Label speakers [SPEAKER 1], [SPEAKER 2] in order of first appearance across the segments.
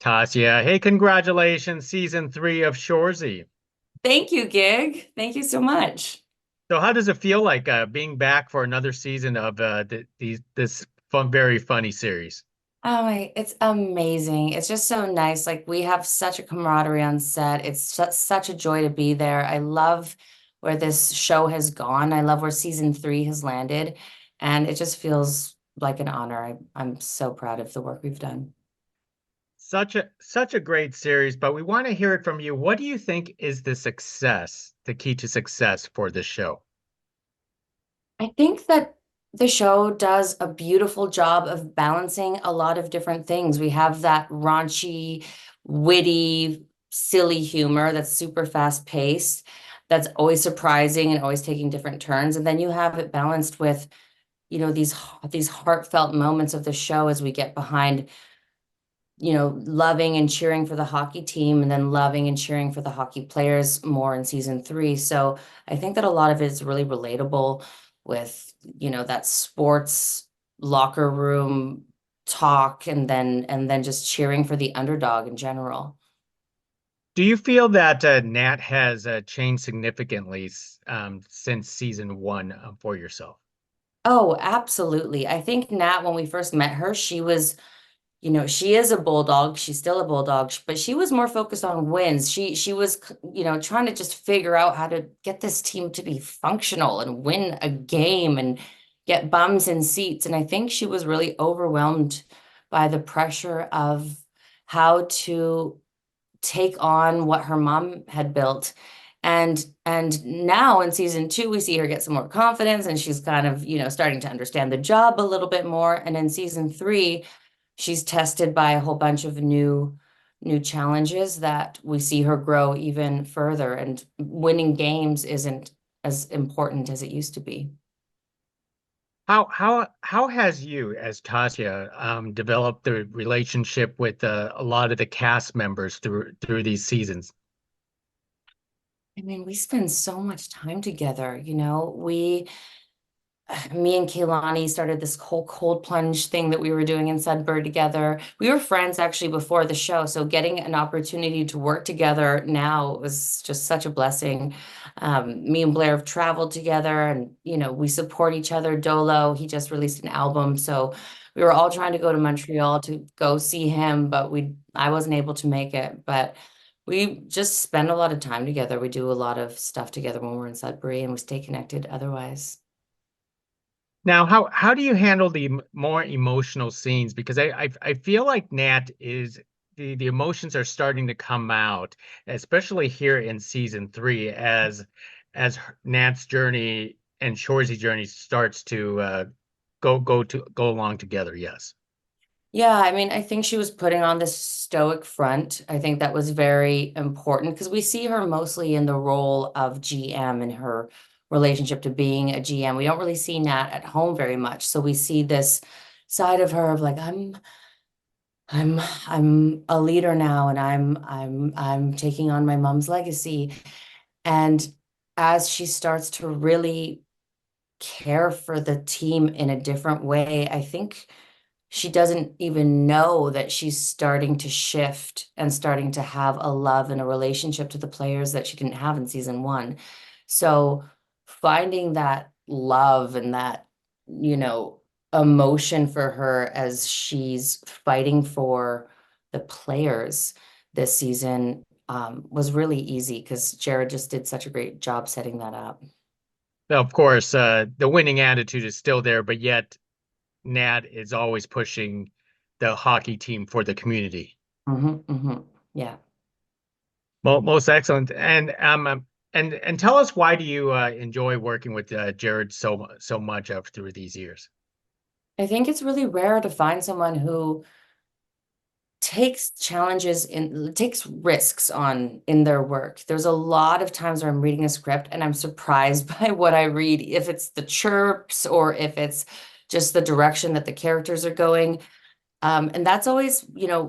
[SPEAKER 1] Tasya, hey, congratulations, season three of Shoresy.
[SPEAKER 2] Thank you, Gig. Thank you so much.
[SPEAKER 1] So, how does it feel like being back for another season of this very funny series?
[SPEAKER 2] It's amazing. It's just so nice. Like we have such a camaraderie on set. It's just such a joy to be there. I love where this show has gone. I love where season three has landed, and it just feels like an honor. I'm so proud of the work we've done.
[SPEAKER 1] Such a great series, but we want to hear it from you. What do you think is the key to success for this show?
[SPEAKER 2] I think that the show does a beautiful job of balancing a lot of different things. We have that raunchy, witty, silly humor that's super fast paced, that's always surprising and always taking different turns. And then you have it balanced with, these heartfelt moments of the show as we get behind, loving and cheering for the hockey team and then loving and cheering for the hockey players more in season three. So I think that a lot of it is really relatable with, that sports locker room talk and then just cheering for the underdog in general.
[SPEAKER 1] Do you feel that Nat has changed significantly since season one for yourself?
[SPEAKER 2] Oh, absolutely. I think Nat, when we first met her, she was she is a bulldog. She's still a bulldog, but she was more focused on wins. She was, trying to just figure out how to get this team to be functional and win a game and get bums in seats. And I think she was really overwhelmed by the pressure of how to take on what her mom had built. And now in season two, we see her get some more confidence and she's kind of, starting to understand the job a little bit more. And in season three, she's tested by a whole bunch of new challenges that we see her grow even further. And winning games isn't as important as it used to be.
[SPEAKER 1] How has you, as Tasya, developed the relationship with a lot of the cast members through these seasons?
[SPEAKER 2] I mean, we spend so much time together, me and Kaylani started this whole cold plunge thing that we were doing in Sudbury together. We were friends actually before the show, so getting an opportunity to work together now was just such a blessing. Me and Blair have traveled together, and we support each other. Dolo, he just released an album, so we were all trying to go to Montreal to go see him, but I wasn't able to make it. But we just spend a lot of time together. We do a lot of stuff together when we're in Sudbury, and we stay connected otherwise.
[SPEAKER 1] Now, how do you handle the more emotional scenes? Because I feel like Nat is the emotions are starting to come out, especially here in season three, Nat's journey and Shoresy's journey starts to go along together. Yes.
[SPEAKER 2] Yeah, I mean, I think she was putting on this stoic front. I think that was very important because we see her mostly in the role of GM in her relationship to being a GM. We don't really see Nat at home very much. So we see this side of her of like, I'm I'm a leader now and I'm taking on my mom's legacy. And as she starts to really care for the team in a different way, I think she doesn't even know that she's starting to shift and starting to have a love and a relationship to the players that she didn't have in season one. So finding that love and that, emotion for her as she's fighting for the players this season was really easy because Jared just did such a great job setting that up.
[SPEAKER 1] Now, of course, the winning attitude is still there, but yet Nat is always pushing the hockey team for the community.
[SPEAKER 2] Yeah.
[SPEAKER 1] Most excellent. And tell us, why do you enjoy working with Jared so much through these years?
[SPEAKER 2] I think it's really rare to find someone who takes risks on in their work. There's a lot of times where I'm reading a script and I'm surprised by what I read, if it's the chirps or if it's just the direction that the characters are going. And that's always,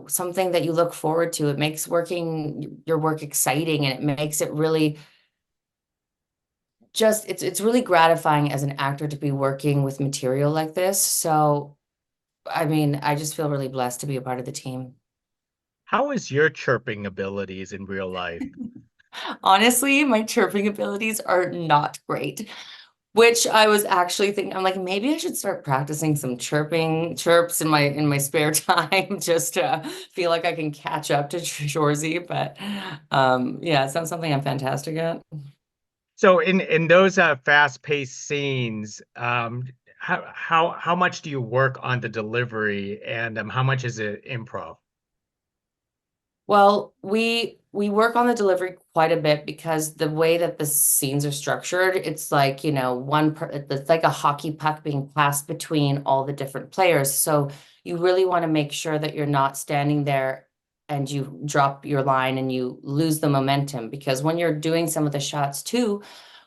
[SPEAKER 2] something that you look forward to. It makes working your work exciting and it makes it really just it's really gratifying as an actor to be working with material like this. So, I mean, I just feel really blessed to be a part of the team.
[SPEAKER 1] How is your chirping abilities in real life?
[SPEAKER 2] Honestly, my chirping abilities are not great, which I was actually thinking, I'm like, maybe I should start practicing some chirping chirps in my spare time just to feel like I can catch up to Shoresy. But yeah, it's not something I'm fantastic at.
[SPEAKER 1] So in those fast-paced scenes, how much do you work on the delivery, and how much is it improv?
[SPEAKER 2] Well, we work on the delivery quite a bit because the way that the scenes are structured, it's like, it's like a hockey puck being passed between all the different players. So you really want to make sure that you're not standing there and you drop your line and you lose the momentum because when you're doing some of the shots too,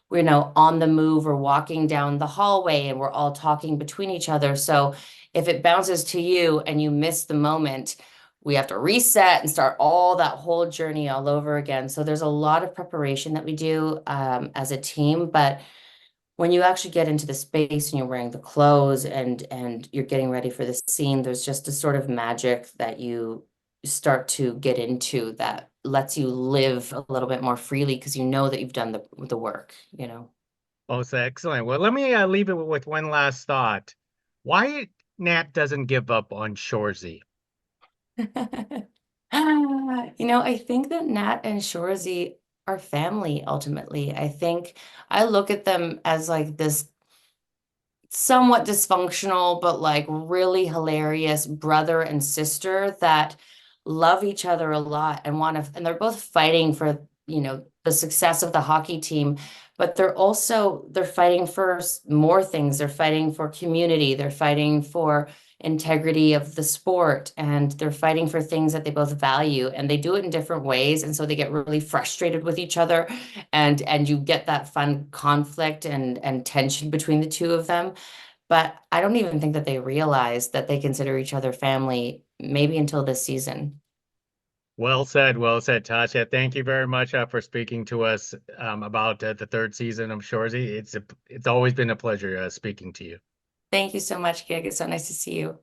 [SPEAKER 2] we're, on the move or walking down the hallway and we're all talking between each other. So if it bounces to you and you miss the moment, we have to reset and start all that whole journey all over again. So there's a lot of preparation that we do as a team, but when you actually get into the space and you're wearing the clothes and you're getting ready for the scene, there's just a sort of magic that you start to get into that lets you live a little bit more freely because you know that you've done the work.
[SPEAKER 1] Oh, so excellent. Well, let me leave it with one last thought. Why Nat doesn't give up on Shoresy?
[SPEAKER 2] I think that Nat and Shorzy are family ultimately. I think I look at them as like this somewhat dysfunctional, but like really hilarious brother and sister that love each other a lot and and they're both fighting for, the success of the hockey team, but they're fighting for more things. They're fighting for community. They're fighting for integrity of the sport and they're fighting for things that they both value and they do it in different ways and so they get really frustrated with each other and you get that fun conflict and tension between the two of them. But I don't even think that they realize that they consider each other family, maybe until this season.
[SPEAKER 1] Well said, Tasha. Thank you very much for speaking to us about the third season of Shoresy. It's always been a pleasure speaking to you.
[SPEAKER 2] Thank you so much, Gig. It's so nice to see you.